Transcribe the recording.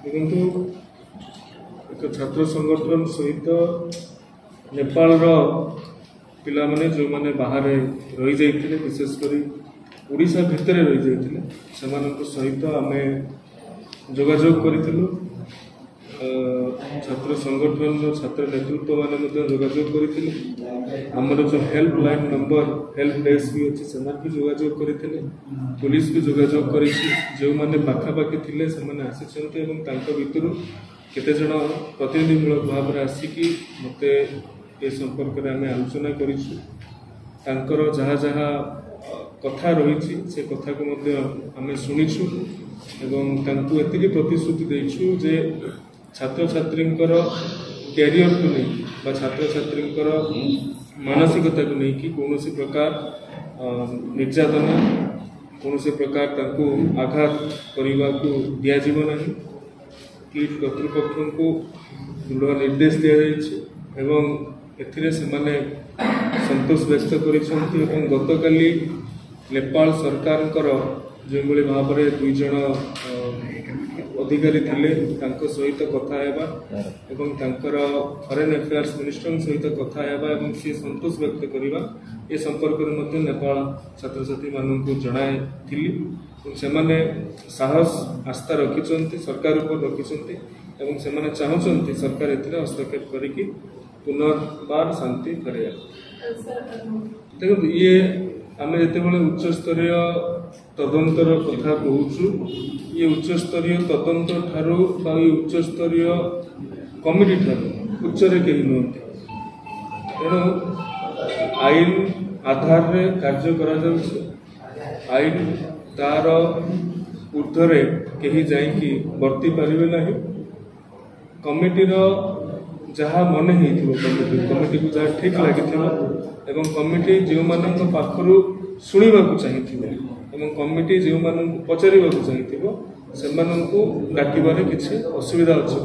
देखु एक छात्र संगठन सहित नेपाल पिला माने जो माने बाहर रही जाइथिले विशेषकर ओडिशा भितर रही जाइथिले सेमानक सहित आमे जोगाजोग करिथिलु। छात्र संगठन छात्र नेतृत्व माने मध्य जोगाजोग करिथिले। हमर जो हेल्पलाइन नंबर हेल्प डेस्क भी अछि सेमान भी जोगाजोग करिथिले। पुलिस भी जोगाजोग करिछि। जो माने पाखापाखि थिले सेमाने आसिछन्ते एवं तांको भितरु केते जण प्रतिनिधिमूलक भाव में आसिकी मते ए संपर्क में आमे आलोचना करिछु। तांकर जहाँ जहाँ कथा रही से कथा को मध्य आमे शुणिछु एवं तांको एतिकी प्रतिश्रुति दैछु जे छात्र छात्रींकर कैरियर को नहीं बा छात्र छात्रींकर मानसिकता को नहीं कि कौन सी प्रकार निर्यातना कौन से प्रकार तांको आघात करने को दिया जीव नहीं कि कर्तृपक्ष को दृढ़ निर्देश दि जाइए एवं एथिरे सेमाने संतोष व्यक्त करिसेंती एवं गतकाली नेपाल सरकार जो भाव में दुई जन अधिकारी थिले तांको सहित कथा हेबा एवं तांकर फॉरेन अफेयर्स मिनिस्टर सहित कथा हेबा एवं से संतोष व्यक्त करिबा ए संपर्क में मध्य नेपाल छात्र छात्री मानक जणाई थिली से माने साहस आस्था रखिछन्ती सरकार ऊपर रखिछन्ती एवं से माने चाहछन्ती सरकार एथिरे हस्तक्षेप करिकि पुनर्बार शांति करे। देखो ये आमे जेतेबेले उच्च स्तरीय तदंतर कथा कहूछु ये उच्च स्तरीय तदंत ठारू बा उच्च स्तरीय कमिटी ठारू उच्चरे केही नहंती तेणु आईन आधार रे कार्य करा जाउछि। आईन तार ऊर्ध्वरे केही जाइकी वर्ती पारिबे नाही। कमिटीर जहाँ मन कमिटी को जहाँ ठीक लगी एवं कमिटी जो मानक पाखरु शुणा चाहिए एवं कमिटी जो मानक पचार चाहिए से डाकिबारे किसी असुविधा अच्छे।